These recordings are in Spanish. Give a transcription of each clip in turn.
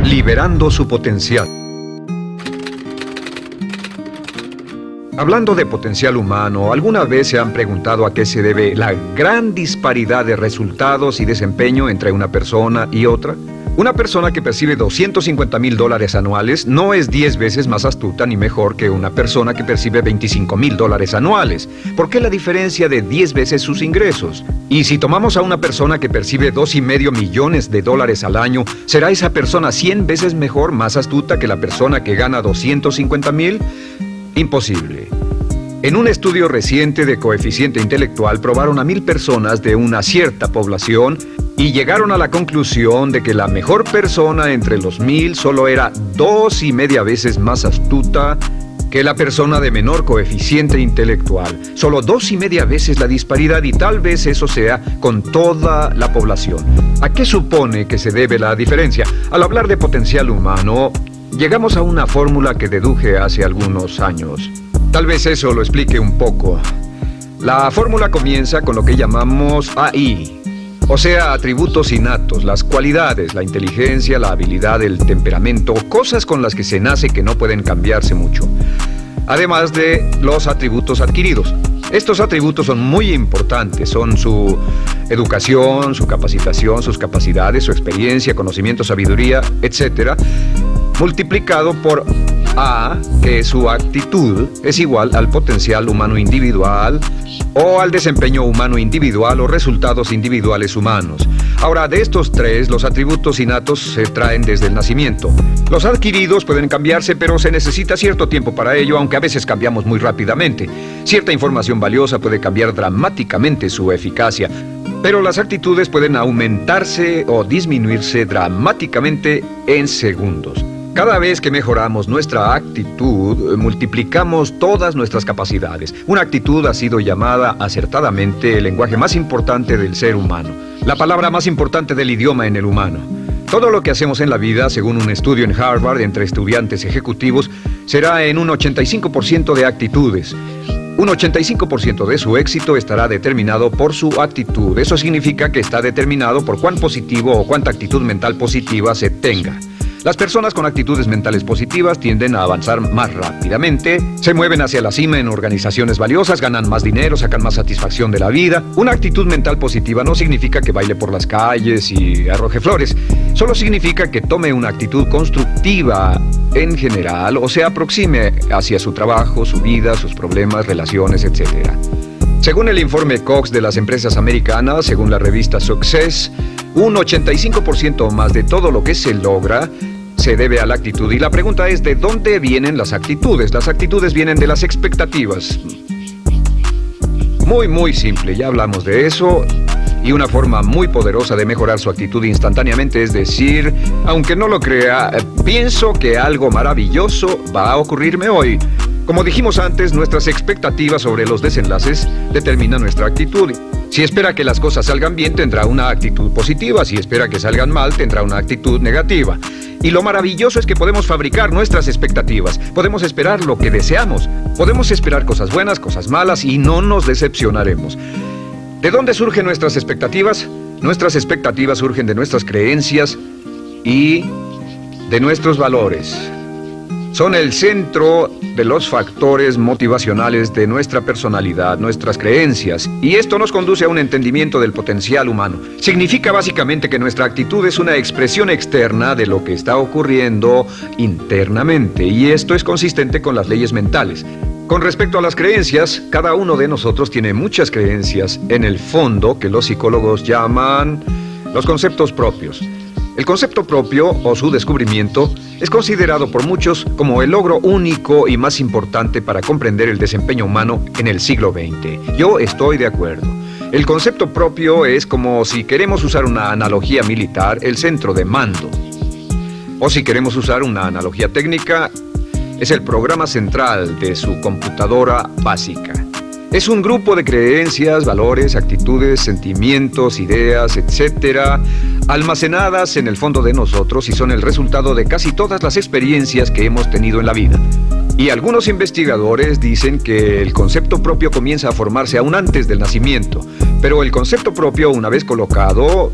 liberando su potencial. Hablando de potencial humano, ¿alguna vez se han preguntado a qué se debe la gran disparidad de resultados y desempeño entre una persona y otra? Una persona que percibe $250,000 anuales no es 10 veces más astuta ni mejor que una persona que percibe $25,000 anuales. ¿Por qué la diferencia de 10 veces sus ingresos? Y si tomamos a una persona que percibe $2,5 millones al año, ¿será esa persona 100 veces mejor, más astuta que la persona que gana $250,000? Imposible. En un estudio reciente de coeficiente intelectual probaron a 1,000 personas de una cierta población y llegaron a la conclusión de que la mejor persona entre los 1,000 solo era 2,5 veces más astuta que la persona de menor coeficiente intelectual. Solo 2,5 veces la disparidad, y tal vez eso sea con toda la población. ¿A qué supone que se debe la diferencia? Al hablar de potencial humano, llegamos a una fórmula que deduje hace algunos años. Tal vez eso lo explique un poco. La fórmula comienza con lo que llamamos AI, o sea, atributos innatos, las cualidades, la inteligencia, la habilidad, el temperamento, cosas con las que se nace que no pueden cambiarse mucho. Además de los atributos adquiridos. Estos atributos son muy importantes, son su educación, su capacitación, sus capacidades, su experiencia, conocimiento, sabiduría, etc., multiplicado por A, que es su actitud, es igual al potencial humano individual o al desempeño humano individual o resultados individuales humanos. Ahora, de estos tres, los atributos innatos se traen desde el nacimiento. Los adquiridos pueden cambiarse, pero se necesita cierto tiempo para ello, aunque a veces cambiamos muy rápidamente. Cierta información valiosa puede cambiar dramáticamente su eficacia, pero las actitudes pueden aumentarse o disminuirse dramáticamente en segundos. Cada vez que mejoramos nuestra actitud, multiplicamos todas nuestras capacidades. Una actitud ha sido llamada acertadamente el lenguaje más importante del ser humano, la palabra más importante del idioma en el humano. Todo lo que hacemos en la vida, según un estudio en Harvard entre estudiantes ejecutivos, será en un 85% de actitudes. Un 85% de su éxito estará determinado por su actitud. Eso significa que está determinado por cuán positivo o cuánta actitud mental positiva se tenga. Las personas con actitudes mentales positivas tienden a avanzar más rápidamente, se mueven hacia la cima en organizaciones valiosas, ganan más dinero, sacan más satisfacción de la vida. Una actitud mental positiva no significa que baile por las calles y arroje flores. Solo significa que tome una actitud constructiva en general o se aproxime hacia su trabajo, su vida, sus problemas, relaciones, etc. Según el informe Cox de las empresas americanas, según la revista Success, un 85% o más de todo lo que se logra se debe a la actitud. Y la pregunta es, ¿de dónde vienen las actitudes? Las actitudes vienen de las expectativas. Muy simple, ya hablamos de eso. Y una forma muy poderosa de mejorar su actitud instantáneamente es decir, aunque no lo crea, pienso que algo maravilloso va a ocurrirme hoy. Como dijimos antes, nuestras expectativas sobre los desenlaces determinan nuestra actitud. Si espera que las cosas salgan bien, tendrá una actitud positiva. Si espera que salgan mal, tendrá una actitud negativa. Y lo maravilloso es que podemos fabricar nuestras expectativas. Podemos esperar lo que deseamos. Podemos esperar cosas buenas, cosas malas, y no nos decepcionaremos. ¿De dónde surgen nuestras expectativas? Nuestras expectativas surgen de nuestras creencias y de nuestros valores. Son el centro de los factores motivacionales de nuestra personalidad, nuestras creencias, y esto nos conduce a un entendimiento del potencial humano. Significa básicamente que nuestra actitud es una expresión externa de lo que está ocurriendo internamente, y esto es consistente con las leyes mentales. Con respecto a las creencias, cada uno de nosotros tiene muchas creencias en el fondo que los psicólogos llaman los conceptos propios. El concepto propio, o su descubrimiento, es considerado por muchos como el logro único y más importante para comprender el desempeño humano en el siglo XX. Yo estoy de acuerdo. El concepto propio es, como si queremos usar una analogía militar, el centro de mando. O si queremos usar una analogía técnica, es el programa central de su computadora básica. Es un grupo de creencias, valores, actitudes, sentimientos, ideas, etc., almacenadas en el fondo de nosotros y son el resultado de casi todas las experiencias que hemos tenido en la vida. Y algunos investigadores dicen que el concepto propio comienza a formarse aún antes del nacimiento, pero el concepto propio, una vez colocado,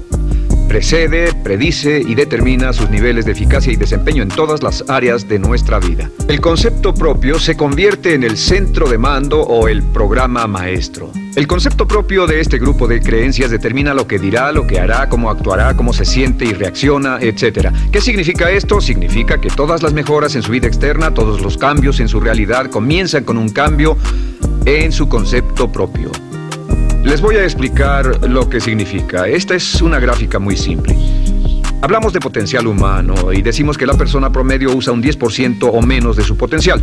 Precede, predice y determina sus niveles de eficacia y desempeño en todas las áreas de nuestra vida. El concepto propio se convierte en el centro de mando o el programa maestro. El concepto propio de este grupo de creencias determina lo que dirá, lo que hará, cómo actuará, cómo se siente y reacciona, etc. ¿Qué significa esto? Significa que todas las mejoras en su vida externa, todos los cambios en su realidad comienzan con un cambio en su concepto propio. Les voy a explicar lo que significa. Esta es una gráfica muy simple. Hablamos de potencial humano y decimos que la persona promedio usa un 10% o menos de su potencial.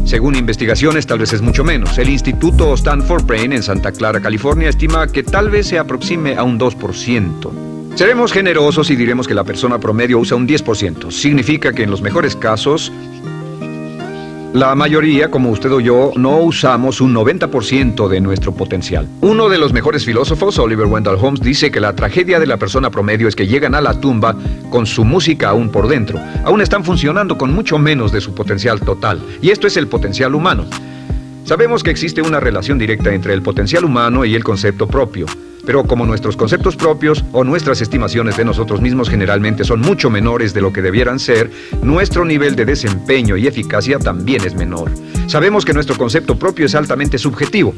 Según investigaciones, tal vez es mucho menos. El Instituto Stanford Brain en Santa Clara, California, estima que tal vez se aproxime a un 2%. Seremos generosos y diremos que la persona promedio usa un 10%. Significa que en los mejores casos, la mayoría, como usted o yo, no usamos un 90% de nuestro potencial. Uno de los mejores filósofos, Oliver Wendell Holmes, dice que la tragedia de la persona promedio es que llegan a la tumba con su música aún por dentro. Aún están funcionando con mucho menos de su potencial total. Y esto es el potencial humano. Sabemos que existe una relación directa entre el potencial humano y el concepto propio. Pero como nuestros conceptos propios o nuestras estimaciones de nosotros mismos generalmente son mucho menores de lo que debieran ser, nuestro nivel de desempeño y eficacia también es menor. Sabemos que nuestro concepto propio es altamente subjetivo.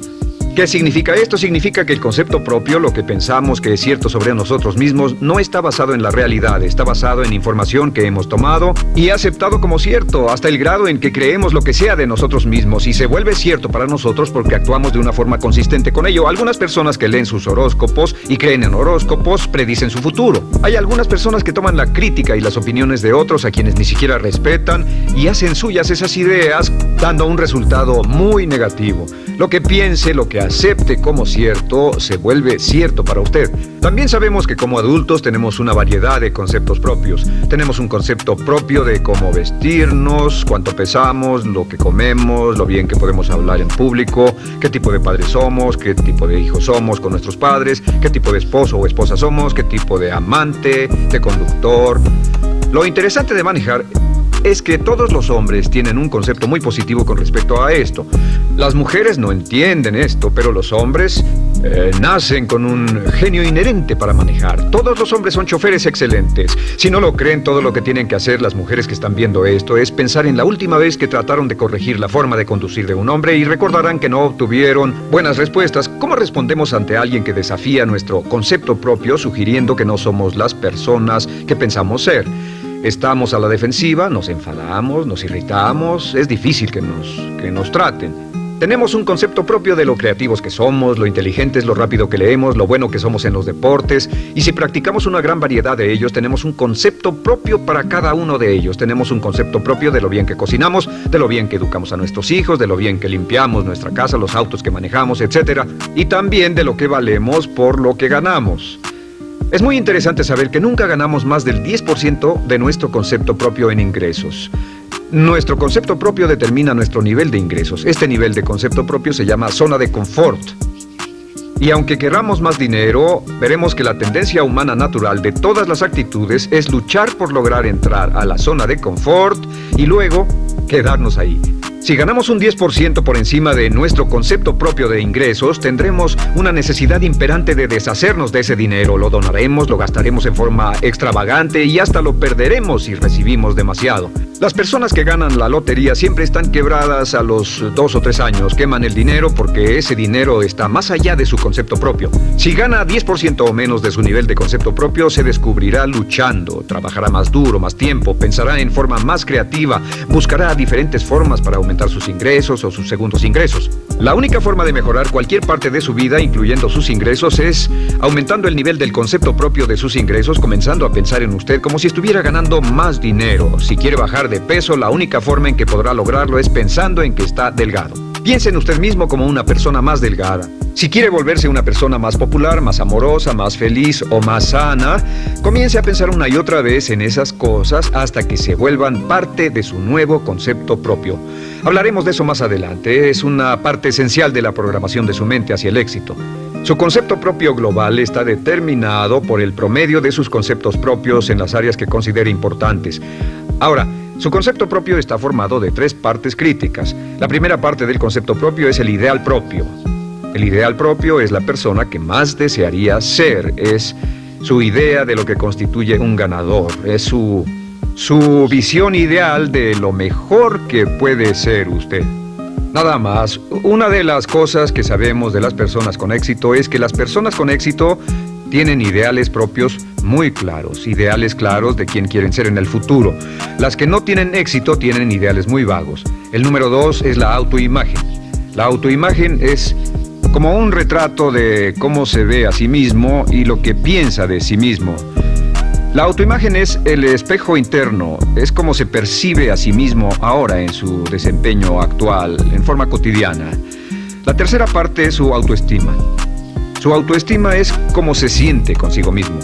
¿Qué significa esto? Significa que el concepto propio, lo que pensamos que es cierto sobre nosotros mismos, no está basado en la realidad, está basado en información que hemos tomado y aceptado como cierto, hasta el grado en que creemos lo que sea de nosotros mismos y se vuelve cierto para nosotros porque actuamos de una forma consistente con ello. Algunas personas que leen sus horóscopos y creen en horóscopos predicen su futuro. Hay algunas personas que toman la crítica y las opiniones de otros a quienes ni siquiera respetan y hacen suyas esas ideas, dando un resultado muy negativo. Lo que piense, lo que acepte como cierto, se vuelve cierto para usted. También sabemos que como adultos tenemos una variedad de conceptos propios. Tenemos un concepto propio de cómo vestirnos, cuánto pesamos, lo que comemos, lo bien que podemos hablar en público, qué tipo de padres somos, qué tipo de hijos somos con nuestros padres, qué tipo de esposo o esposa somos, qué tipo de amante, de conductor. Lo interesante de manejar es que todos los hombres tienen un concepto muy positivo con respecto a esto. Las mujeres no entienden esto, pero los hombres nacen con un genio inherente para manejar. Todos los hombres son choferes excelentes. Si no lo creen, todo lo que tienen que hacer las mujeres que están viendo esto es pensar en la última vez que trataron de corregir la forma de conducir de un hombre y recordarán que no obtuvieron buenas respuestas. ¿Cómo respondemos ante alguien que desafía nuestro concepto propio, sugiriendo que no somos las personas que pensamos ser? Estamos a la defensiva, nos enfadamos, nos irritamos, es difícil que nos traten. Tenemos un concepto propio de lo creativos que somos, lo inteligentes, lo rápido que leemos, lo bueno que somos en los deportes, y si practicamos una gran variedad de ellos, tenemos un concepto propio para cada uno de ellos. Tenemos un concepto propio de lo bien que cocinamos, de lo bien que educamos a nuestros hijos, de lo bien que limpiamos nuestra casa, los autos que manejamos, etc. Y también de lo que valemos por lo que ganamos. Es muy interesante saber que nunca ganamos más del 10% de nuestro concepto propio en ingresos. Nuestro concepto propio determina nuestro nivel de ingresos. Este nivel de concepto propio se llama zona de confort. Y aunque queramos más dinero, veremos que la tendencia humana natural de todas las actitudes es luchar por lograr entrar a la zona de confort y luego quedarnos ahí. Si ganamos un 10% por encima de nuestro concepto propio de ingresos, tendremos una necesidad imperante de deshacernos de ese dinero. Lo donaremos, lo gastaremos en forma extravagante y hasta lo perderemos si recibimos demasiado. Las personas que ganan la lotería siempre están quebradas a los 2 o 3 años. Queman el dinero porque ese dinero está más allá de su concepto propio. Si gana 10% o menos de su nivel de concepto propio, se descubrirá luchando, trabajará más duro, más tiempo, pensará en forma más creativa, buscará diferentes formas para aumentar sus ingresos o sus segundos ingresos. La única forma de mejorar cualquier parte de su vida, incluyendo sus ingresos, es aumentando el nivel del concepto propio de sus ingresos, comenzando a pensar en usted como si estuviera ganando más dinero. Si quiere bajar de peso, la única forma en que podrá lograrlo es pensando en que está delgado. Piense en usted mismo como una persona más delgada. Si quiere volverse una persona más popular, más amorosa, más feliz o más sana, comience a pensar una y otra vez en esas cosas hasta que se vuelvan parte de su nuevo concepto propio. Hablaremos de eso más adelante. Es una parte esencial de la programación de su mente hacia el éxito. Su concepto propio global está determinado por el promedio de sus conceptos propios en las áreas que considere importantes. Ahora, su concepto propio está formado de 3 partes críticas. La primera parte del concepto propio es el ideal propio. El ideal propio es la persona que más desearía ser, es su idea de lo que constituye un ganador, es su visión ideal de lo mejor que puede ser usted. Nada más, una de las cosas que sabemos de las personas con éxito es que las personas con éxito tienen ideales propios muy claros, ideales claros de quién quieren ser en el futuro. Las que no tienen éxito tienen ideales muy vagos. El número 2 es la autoimagen. La autoimagen es como un retrato de cómo se ve a sí mismo y lo que piensa de sí mismo. La autoimagen es el espejo interno, es como se percibe a sí mismo ahora en su desempeño actual, en forma cotidiana. La tercera parte es su autoestima. Su autoestima es cómo se siente consigo mismo.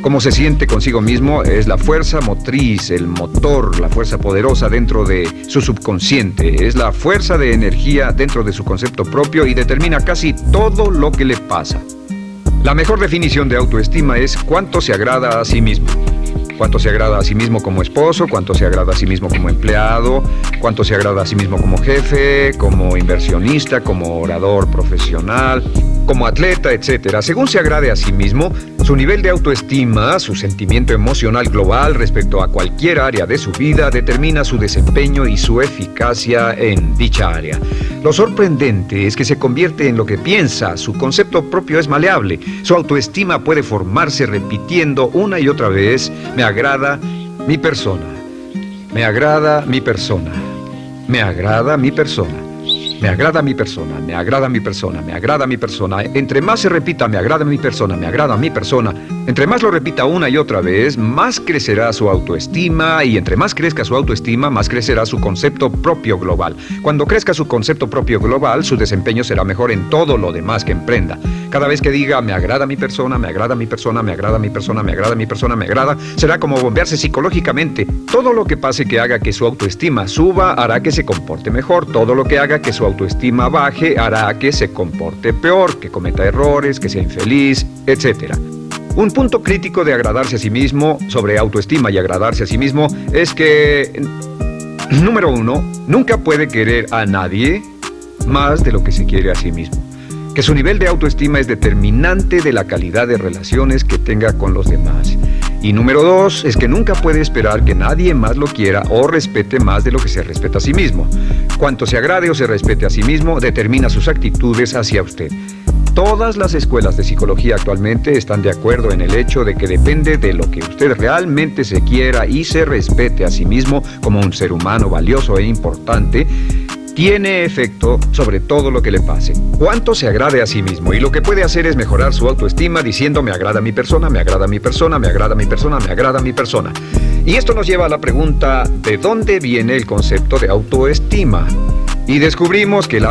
Cómo se siente consigo mismo es la fuerza motriz, el motor, la fuerza poderosa dentro de su subconsciente. Es la fuerza de energía dentro de su concepto propio y determina casi todo lo que le pasa. La mejor definición de autoestima es cuánto se agrada a sí mismo. Cuánto se agrada a sí mismo como esposo, cuánto se agrada a sí mismo como empleado, cuánto se agrada a sí mismo como jefe, como inversionista, como orador profesional, como atleta, etc. Según se agrade a sí mismo, su nivel de autoestima, su sentimiento emocional global respecto a cualquier área de su vida determina su desempeño y su eficacia en dicha área. Lo sorprendente es que se convierte en lo que piensa, su concepto propio es maleable, su autoestima puede formarse repitiendo una y otra vez: me agrada mi persona, me agrada mi persona, me agrada mi persona. Me agrada mi persona, me agrada mi persona, me agrada mi persona. Entre más se repita me agrada mi persona, me agrada mi persona, entre más lo repita una y otra vez, más crecerá su autoestima, y entre más crezca su autoestima, más crecerá su concepto propio global. Cuando crezca su concepto propio global, su desempeño será mejor en todo lo demás que emprenda. Cada vez que diga me agrada mi persona, me agrada mi persona, me agrada mi persona, me agrada mi persona, me agrada, será como bombearse psicológicamente. Todo lo que pase que haga que su autoestima suba hará que se comporte mejor. Todo lo que haga que su autoestima baje hará que se comporte peor, que cometa errores, que sea infeliz, etc. Un punto crítico de agradarse a sí mismo, sobre autoestima y agradarse a sí mismo, es que, número 1, nunca puede querer a nadie más de lo que se quiere a sí mismo. Que su nivel de autoestima es determinante de la calidad de relaciones que tenga con los demás. Y número 2 es que nunca puede esperar que nadie más lo quiera o respete más de lo que se respeta a sí mismo. Cuanto se agrade o se respete a sí mismo determina sus actitudes hacia usted. Todas las escuelas de psicología actualmente están de acuerdo en el hecho de que depende de lo que usted realmente se quiera y se respete a sí mismo como un ser humano valioso e importante, tiene efecto sobre todo lo que le pase. Cuánto se agrade a sí mismo, y lo que puede hacer es mejorar su autoestima diciendo me agrada mi persona, me agrada mi persona, me agrada mi persona, me agrada mi persona. Y esto nos lleva a la pregunta: ¿de dónde viene el concepto de autoestima? Y descubrimos que el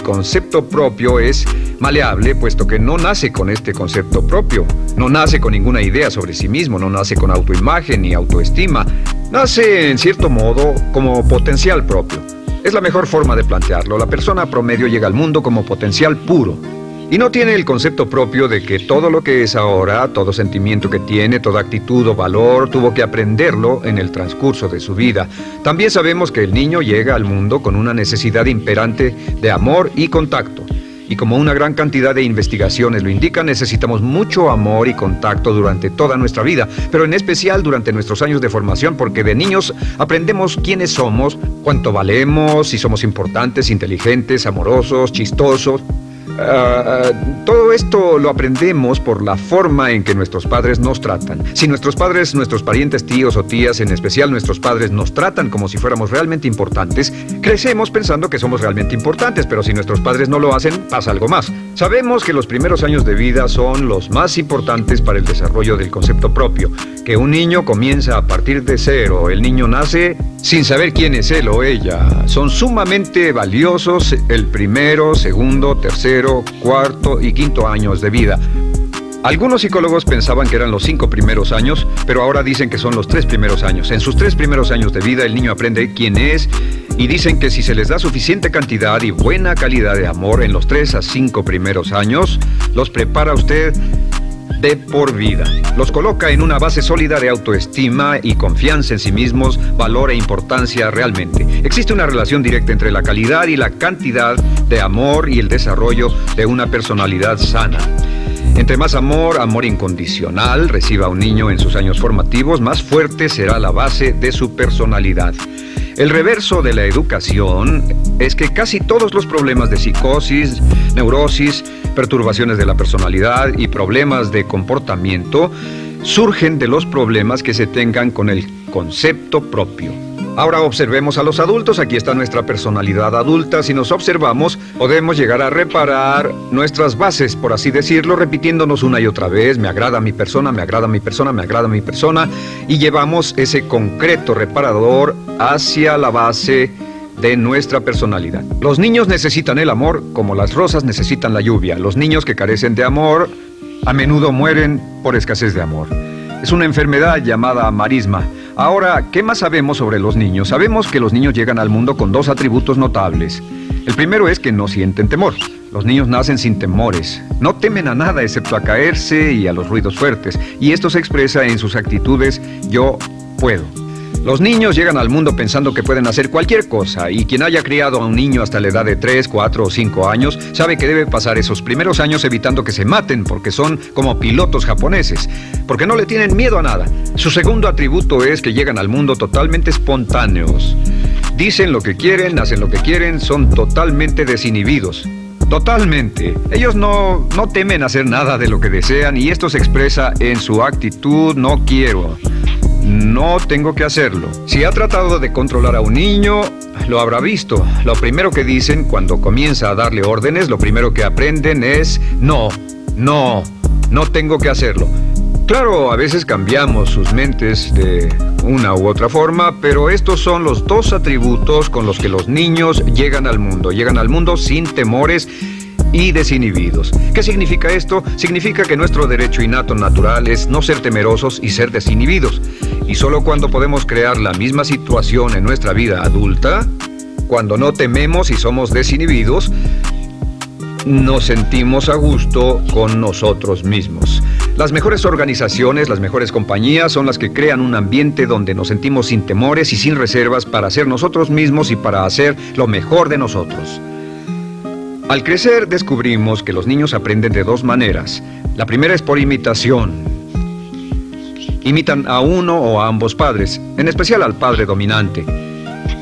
concepto propio es maleable, puesto que no nace con este concepto propio, no nace con ninguna idea sobre sí mismo, no nace con autoimagen ni autoestima, nace en cierto modo como potencial propio. Es la mejor forma de plantearlo. La persona promedio llega al mundo como potencial puro y no tiene el concepto propio de que todo lo que es ahora, todo sentimiento que tiene, toda actitud o valor, tuvo que aprenderlo en el transcurso de su vida. También sabemos que el niño llega al mundo con una necesidad imperante de amor y contacto. Y como una gran cantidad de investigaciones lo indican, necesitamos mucho amor y contacto durante toda nuestra vida, pero en especial durante nuestros años de formación, porque de niños aprendemos quiénes somos, cuánto valemos, si somos importantes, inteligentes, amorosos, chistosos. Todo esto lo aprendemos por la forma en que nuestros padres nos tratan. Si nuestros padres, nuestros parientes, tíos o tías, en especial nuestros padres, nos tratan como si fuéramos realmente importantes, crecemos pensando que somos realmente importantes, pero si nuestros padres no lo hacen, pasa algo más. Sabemos que los primeros años de vida son los más importantes para el desarrollo del concepto propio, que un niño comienza a partir de cero. El niño nace sin saber quién es él o ella. Son sumamente valiosos el primero, segundo, tercero, cuarto y quinto años de vida. Algunos psicólogos pensaban que eran los 5 primeros años, pero ahora dicen que son los 3 primeros años. En sus 3 primeros años de vida el niño aprende quién es, y dicen que si se les da suficiente cantidad y buena calidad de amor en los 3 a 5 primeros años, los prepara usted de por vida. Los coloca en una base sólida de autoestima y confianza en sí mismos, valor e importancia realmente. Existe una relación directa entre la calidad y la cantidad de amor y el desarrollo de una personalidad sana. Entre más amor, amor incondicional, reciba un niño en sus años formativos, más fuerte será la base de su personalidad. El reverso de la educación es que casi todos los problemas de psicosis, neurosis, perturbaciones de la personalidad y problemas de comportamiento surgen de los problemas que se tengan con el concepto propio. Ahora observemos a los adultos. Aquí está nuestra personalidad adulta. Si nos observamos, podemos llegar a reparar nuestras bases, por así decirlo, repitiéndonos una y otra vez: me agrada mi persona, me agrada mi persona, me agrada mi persona, y llevamos ese concreto reparador hacia la base de nuestra personalidad. Los niños necesitan el amor como las rosas necesitan la lluvia. Los niños que carecen de amor a menudo mueren por escasez de amor. Es una enfermedad llamada marisma. Ahora, ¿qué más sabemos sobre los niños? Sabemos que los niños llegan al mundo con dos atributos notables. El primero es que no sienten temor. Los niños nacen sin temores. No temen a nada excepto a caerse y a los ruidos fuertes. Y esto se expresa en sus actitudes: yo puedo. Los niños llegan al mundo pensando que pueden hacer cualquier cosa, y quien haya criado a un niño hasta la edad de 3, 4 o 5 años sabe que debe pasar esos primeros años evitando que se maten, porque son como pilotos japoneses, porque no le tienen miedo a nada. Su segundo atributo es que llegan al mundo totalmente espontáneos. Dicen lo que quieren, hacen lo que quieren, son totalmente desinhibidos. Totalmente. Ellos no temen hacer nada de lo que desean, y esto se expresa en su actitud: no quiero. No tengo que hacerlo. Si ha tratado de controlar a un niño, lo habrá visto. Lo primero que dicen cuando comienza a darle órdenes, lo primero que aprenden es: no tengo que hacerlo. Claro, a veces cambiamos sus mentes de una u otra forma, pero estos son los dos atributos con los que los niños llegan al mundo. Llegan al mundo sin temores y desinhibidos. ¿Qué significa esto? Significa que nuestro derecho innato natural es no ser temerosos y ser desinhibidos. Y solo cuando podemos crear la misma situación en nuestra vida adulta, cuando no tememos y somos desinhibidos, nos sentimos a gusto con nosotros mismos. Las mejores organizaciones, las mejores compañías son las que crean un ambiente donde nos sentimos sin temores y sin reservas para ser nosotros mismos y para hacer lo mejor de nosotros. Al crecer descubrimos que los niños aprenden de dos maneras. La primera es por imitación. Imitan a uno o a ambos padres, en especial al padre dominante.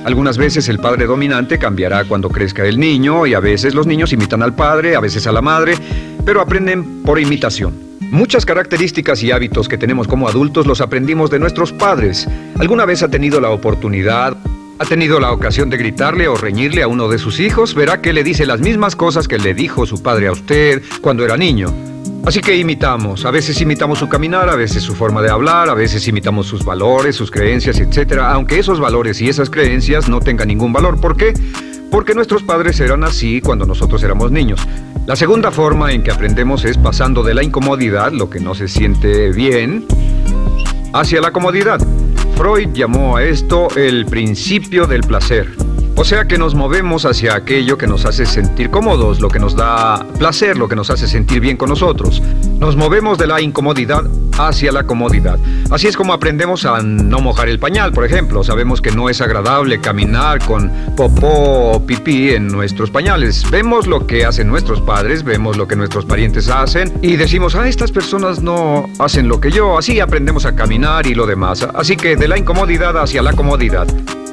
Algunas veces el padre dominante cambiará cuando crezca el niño, y a veces los niños imitan al padre, a veces a la madre, pero aprenden por imitación. Muchas características y hábitos que tenemos como adultos los aprendimos de nuestros padres. ¿Alguna vez ha tenido la oportunidad, ha tenido la ocasión de gritarle o reñirle a uno de sus hijos? Verá que le dice las mismas cosas que le dijo su padre a usted cuando era niño. Así que imitamos. A veces imitamos su caminar, a veces su forma de hablar, a veces imitamos sus valores, sus creencias, etc. Aunque esos valores y esas creencias no tengan ningún valor. ¿Por qué? Porque nuestros padres eran así cuando nosotros éramos niños. La segunda forma en que aprendemos es pasando de la incomodidad, lo que no se siente bien, hacia la comodidad. Freud llamó a esto el principio del placer. O sea que nos movemos hacia aquello que nos hace sentir cómodos, lo que nos da placer, lo que nos hace sentir bien con nosotros. Nos movemos de la incomodidad hacia la comodidad. Así es como aprendemos a no mojar el pañal, por ejemplo. Sabemos que no es agradable caminar con popó o pipí en nuestros pañales. Vemos lo que hacen nuestros padres, vemos lo que nuestros parientes hacen y decimos: estas personas no hacen lo que yo. Así aprendemos a caminar y lo demás. Así que de la incomodidad hacia la comodidad.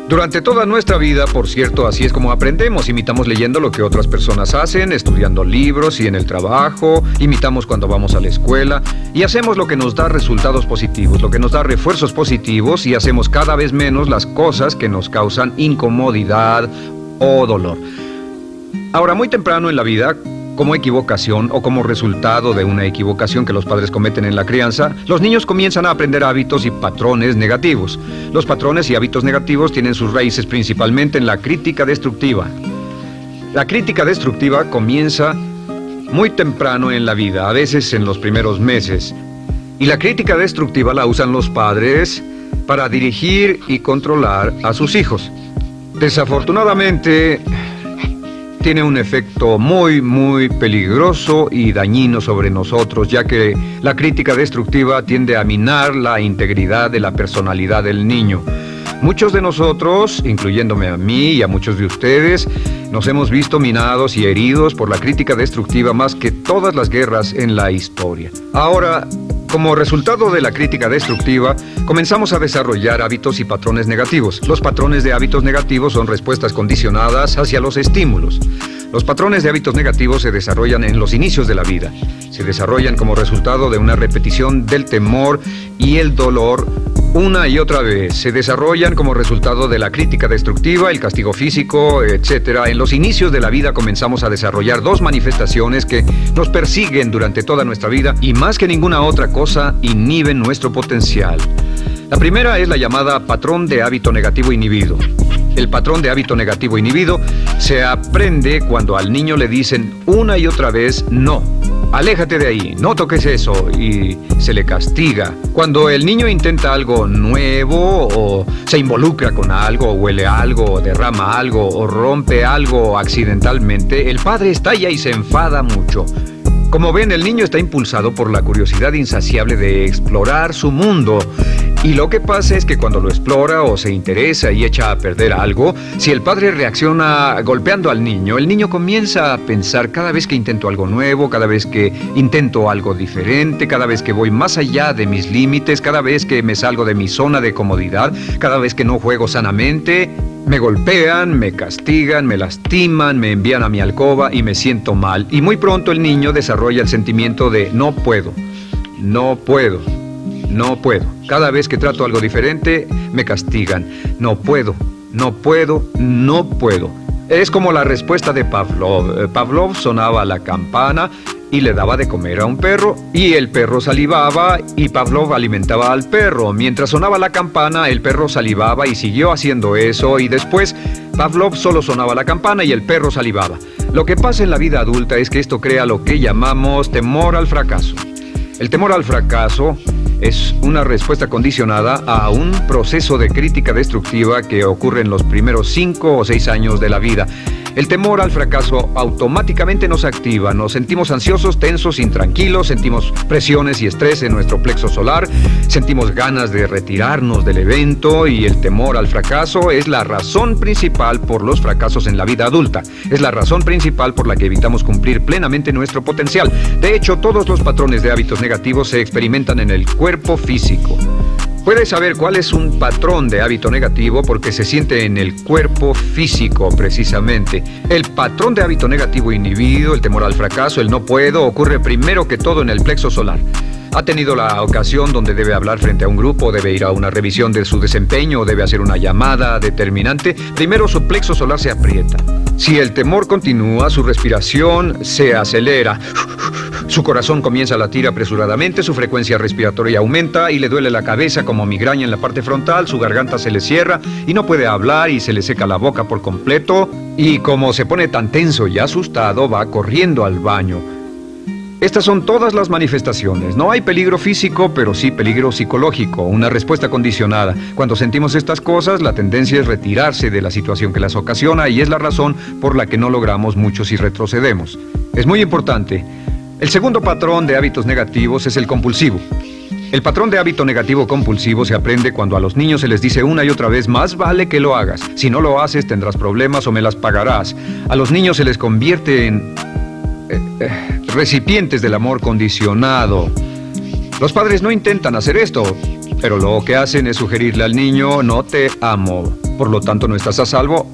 Durante toda nuestra vida, por cierto, así es como aprendemos. Imitamos leyendo lo que otras personas hacen, estudiando libros y en el trabajo, imitamos cuando vamos a la escuela y hacemos lo que nos da resultados positivos, lo que nos da refuerzos positivos, y hacemos cada vez menos las cosas que nos causan incomodidad o dolor. Ahora, muy temprano en la vida, como equivocación o como resultado de una equivocación que los padres cometen en la crianza, los niños comienzan a aprender hábitos y patrones negativos. Los patrones y hábitos negativos tienen sus raíces principalmente en la crítica destructiva. La crítica destructiva comienza muy temprano en la vida, a veces en los primeros meses. Y la crítica destructiva la usan los padres para dirigir y controlar a sus hijos. Desafortunadamente, tiene un efecto muy peligroso y dañino sobre nosotros, ya que la crítica destructiva tiende a minar la integridad de la personalidad del niño. Muchos de nosotros, incluyéndome a mí y a muchos de ustedes, nos hemos visto minados y heridos por la crítica destructiva más que todas las guerras en la historia. Ahora, como resultado de la crítica destructiva, comenzamos a desarrollar hábitos y patrones negativos. Los patrones de hábitos negativos son respuestas condicionadas hacia los estímulos. Los patrones de hábitos negativos se desarrollan en los inicios de la vida. Se desarrollan como resultado de una repetición del temor y el dolor una y otra vez. Se desarrollan como resultado de la crítica destructiva, el castigo físico, etc. En los inicios de la vida comenzamos a desarrollar dos manifestaciones que nos persiguen durante toda nuestra vida y más que ninguna otra cosa inhiben nuestro potencial. La primera es la llamada patrón de hábito negativo inhibido. El patrón de hábito negativo inhibido se aprende cuando al niño le dicen una y otra vez no. Aléjate de ahí, no toques eso, y se le castiga. Cuando el niño intenta algo nuevo, o se involucra con algo, o huele algo, o derrama algo, o rompe algo accidentalmente, el padre estalla y se enfada mucho. Como ven, el niño está impulsado por la curiosidad insaciable de explorar su mundo. Y lo que pasa es que cuando lo explora o se interesa y echa a perder algo, si el padre reacciona golpeando al niño, el niño comienza a pensar cada vez que intento algo nuevo, cada vez que intento algo diferente, cada vez que voy más allá de mis límites, cada vez que me salgo de mi zona de comodidad, cada vez que no juego sanamente, me golpean, me castigan, me lastiman, me envían a mi alcoba y me siento mal. Y muy pronto el niño desarrolla el sentimiento de no puedo, no puedo. No puedo. Cada vez que trato algo diferente, me castigan. No puedo, no puedo, no puedo. Es como la respuesta de Pavlov. Pavlov sonaba la campana y le daba de comer a un perro, y el perro salivaba, y Pavlov alimentaba al perro. Mientras sonaba la campana, el perro salivaba y siguió haciendo eso, y después Pavlov solo sonaba la campana y el perro salivaba. Lo que pasa en la vida adulta es que esto crea lo que llamamos temor al fracaso. El temor al fracaso es una respuesta condicionada a un proceso de crítica destructiva que ocurre en los primeros 5 o 6 años de la vida. El temor al fracaso automáticamente nos activa, nos sentimos ansiosos, tensos, intranquilos, sentimos presiones y estrés en nuestro plexo solar, sentimos ganas de retirarnos del evento, y el temor al fracaso es la razón principal por los fracasos en la vida adulta. Es la razón principal por la que evitamos cumplir plenamente nuestro potencial. De hecho, todos los patrones de hábitos negativos se experimentan en el cuerpo físico. Puedes saber cuál es un patrón de hábito negativo porque se siente en el cuerpo físico, precisamente. El patrón de hábito negativo inhibido, el temor al fracaso, el no puedo, ocurre primero que todo en el plexo solar. ¿Ha tenido la ocasión donde debe hablar frente a un grupo, debe ir a una revisión de su desempeño o debe hacer una llamada determinante? Primero su plexo solar se aprieta. Si el temor continúa, su respiración se acelera. Su corazón comienza a latir apresuradamente, su frecuencia respiratoria aumenta y le duele la cabeza como migraña en la parte frontal, su garganta se le cierra y no puede hablar y se le seca la boca por completo. Y como se pone tan tenso y asustado, va corriendo al baño. Estas son todas las manifestaciones. No hay peligro físico, pero sí peligro psicológico, una respuesta condicionada. Cuando sentimos estas cosas, la tendencia es retirarse de la situación que las ocasiona y es la razón por la que no logramos mucho si retrocedemos. Es muy importante. El segundo patrón de hábitos negativos es el compulsivo. El patrón de hábito negativo compulsivo se aprende cuando a los niños se les dice una y otra vez, más vale que lo hagas. Si no lo haces, tendrás problemas o me las pagarás. A los niños se les convierte en recipientes del amor condicionado. Los padres no intentan hacer esto, pero lo que hacen es sugerirle al niño, no te amo, por lo tanto no estás a salvo,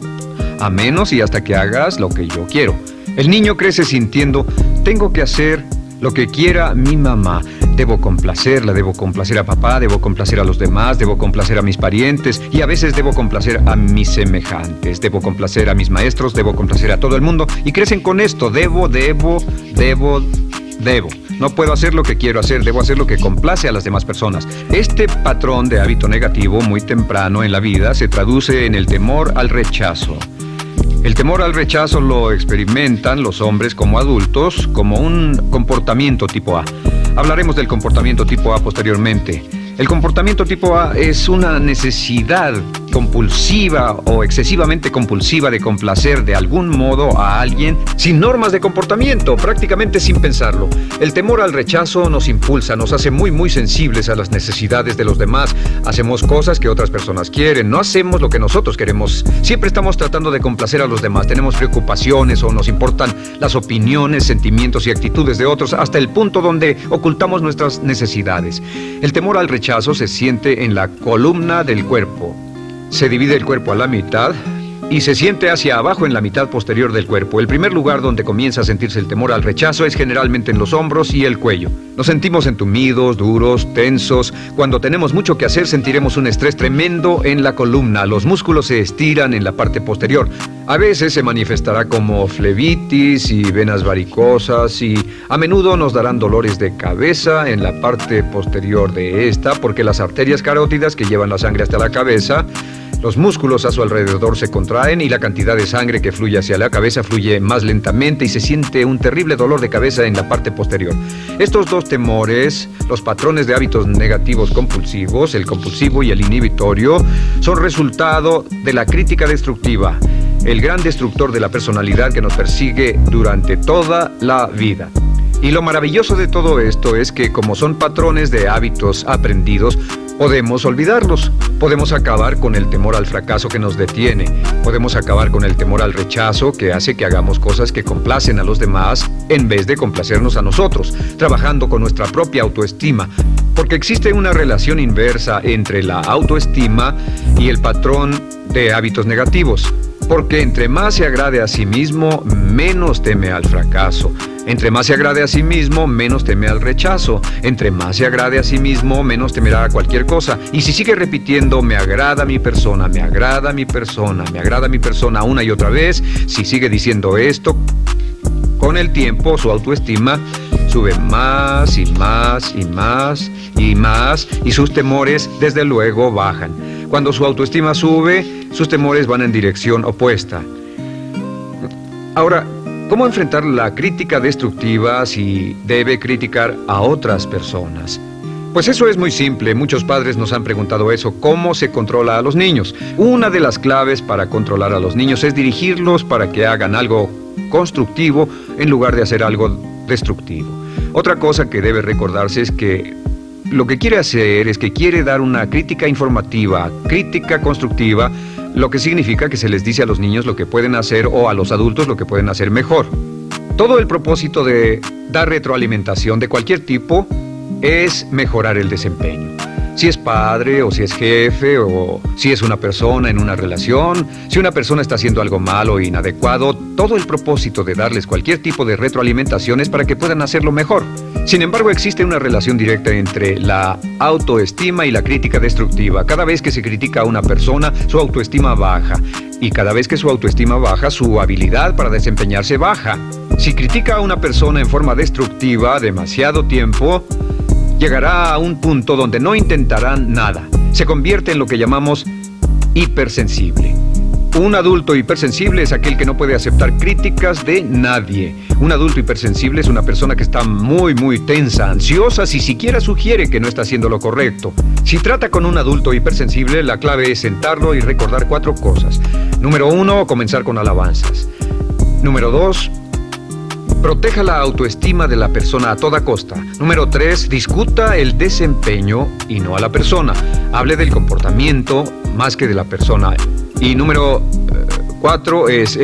a menos y hasta que hagas lo que yo quiero. El niño crece sintiendo, tengo que hacer lo que quiera mi mamá. Debo complacerla, debo complacer a papá, debo complacer a los demás, debo complacer a mis parientes y a veces debo complacer a mis semejantes, debo complacer a mis maestros, debo complacer a todo el mundo y crecen con esto, debo. No puedo hacer lo que quiero hacer, debo hacer lo que complace a las demás personas. Este patrón de hábito negativo muy temprano en la vida se traduce en el temor al rechazo. El temor al rechazo lo experimentan los hombres como adultos como un comportamiento tipo A. Hablaremos del comportamiento tipo A posteriormente. El comportamiento tipo A es una necesidad compulsiva o excesivamente compulsiva de complacer de algún modo a alguien sin normas de comportamiento, prácticamente sin pensarlo. El temor al rechazo nos impulsa, nos hace muy sensibles a las necesidades de los demás. Hacemos cosas que otras personas quieren, no hacemos lo que nosotros queremos. Siempre estamos tratando de complacer a los demás, tenemos preocupaciones o nos importan las opiniones, sentimientos y actitudes de otros hasta el punto donde ocultamos nuestras necesidades. El temor al rechazo se siente en la columna del cuerpo. Se divide el cuerpo a la mitad y se siente hacia abajo en la mitad posterior del cuerpo. El primer lugar donde comienza a sentirse el temor al rechazo es generalmente en los hombros y el cuello. Nos sentimos entumidos, duros, tensos. Cuando tenemos mucho que hacer sentiremos un estrés tremendo en la columna. Los músculos se estiran en la parte posterior. A veces se manifestará como flebitis y venas varicosas y a menudo nos darán dolores de cabeza en la parte posterior de esta porque las arterias carótidas que llevan la sangre hasta la cabeza, los músculos a su alrededor se contraen y la cantidad de sangre que fluye hacia la cabeza fluye más lentamente y se siente un terrible dolor de cabeza en la parte posterior. Estos dos temores, los patrones de hábitos negativos compulsivos, el compulsivo y el inhibitorio, son resultado de la crítica destructiva, el gran destructor de la personalidad que nos persigue durante toda la vida. Y lo maravilloso de todo esto es que como son patrones de hábitos aprendidos, podemos olvidarlos. Podemos acabar con el temor al fracaso que nos detiene. Podemos acabar con el temor al rechazo que hace que hagamos cosas que complacen a los demás en vez de complacernos a nosotros, trabajando con nuestra propia autoestima. Porque existe una relación inversa entre la autoestima y el patrón de hábitos negativos. Porque entre más se agrade a sí mismo, menos teme al fracaso. Entre más se agrade a sí mismo, menos teme al rechazo. Entre más se agrade a sí mismo, menos temerá a cualquier cosa. Y si sigue repitiendo, me agrada mi persona, me agrada mi persona, me agrada mi persona una y otra vez, si sigue diciendo esto, con el tiempo su autoestima sube más y más y más y más y sus temores desde luego bajan. Cuando su autoestima sube, sus temores van en dirección opuesta. Ahora, ¿cómo enfrentar la crítica destructiva si debe criticar a otras personas? Pues eso es muy simple. Muchos padres nos han preguntado eso. ¿Cómo se controla a los niños? Una de las claves para controlar a los niños es dirigirlos para que hagan algo constructivo en lugar de hacer algo destructivo. Otra cosa que debe recordarse es que lo que quiere hacer es que quiere dar una crítica informativa, crítica constructiva, lo que significa que se les dice a los niños lo que pueden hacer o a los adultos lo que pueden hacer mejor. Todo el propósito de dar retroalimentación de cualquier tipo es mejorar el desempeño. Si es padre o si es jefe o si es una persona en una relación, si una persona está haciendo algo malo o inadecuado, todo el propósito de darles cualquier tipo de retroalimentación es para que puedan hacerlo mejor. Sin embargo, existe una relación directa entre la autoestima y la crítica destructiva. Cada vez que se critica a una persona, su autoestima baja. Y cada vez que su autoestima baja, su habilidad para desempeñarse baja. Si critica a una persona en forma destructiva demasiado tiempo, llegará a un punto donde no intentarán nada. Se convierte en lo que llamamos hipersensible. Un adulto hipersensible es aquel que no puede aceptar críticas de nadie. Un adulto hipersensible es una persona que está muy tensa, ansiosa, si siquiera sugiere que no está haciendo lo correcto. Si trata con un adulto hipersensible, la clave es sentarlo y recordar 4 cosas. Número 1, comenzar con alabanzas. Número 2, proteja la autoestima de la persona a toda costa. Número 3, discuta el desempeño y no a la persona. Hable del comportamiento más que de la persona. Y número 4 es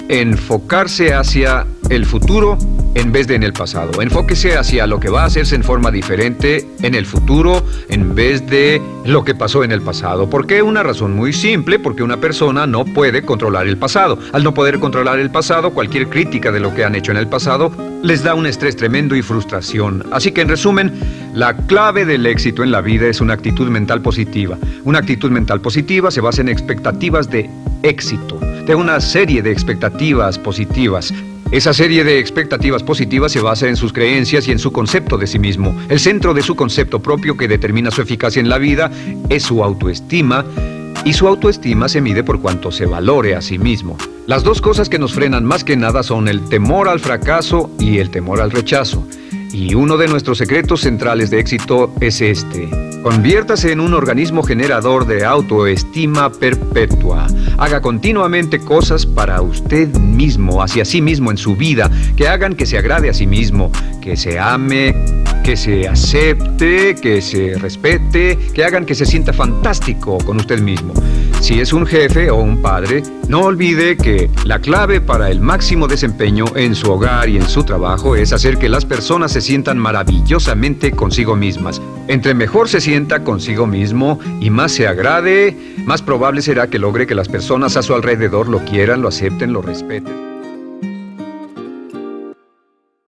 enfocarse hacia el futuro en vez de en el pasado. Enfóquese hacia lo que va a hacerse en forma diferente en el futuro en vez de lo que pasó en el pasado. ¿Por qué? Una razón muy simple, porque una persona no puede controlar el pasado. Al no poder controlar el pasado, cualquier crítica de lo que han hecho en el pasado les da un estrés tremendo y frustración. Así que en resumen, la clave del éxito en la vida es una actitud mental positiva. Una actitud mental positiva se basa en expectativas de éxito, de una serie de expectativas positivas. Esa serie de expectativas positivas se basa en sus creencias y en su concepto de sí mismo. El centro de su concepto propio que determina su eficacia en la vida es su autoestima, y su autoestima se mide por cuanto se valore a sí mismo. Las dos cosas que nos frenan más que nada son el temor al fracaso y el temor al rechazo. Y uno de nuestros secretos centrales de éxito es este: Conviértase en un organismo generador de autoestima perpetua. Haga continuamente cosas para usted mismo, hacia sí mismo en su vida, que hagan que se agrade a sí mismo, que se ame, que se acepte, que se respete, que hagan que se sienta fantástico con usted mismo. Si es un jefe o un padre, no olvide que la clave para el máximo desempeño en su hogar y en su trabajo es hacer que las personas se sientan maravillosamente consigo mismas. Entre mejor se sienta consigo mismo y más se agrade, más probable será que logre que las personas a su alrededor lo quieran, lo acepten, lo respeten.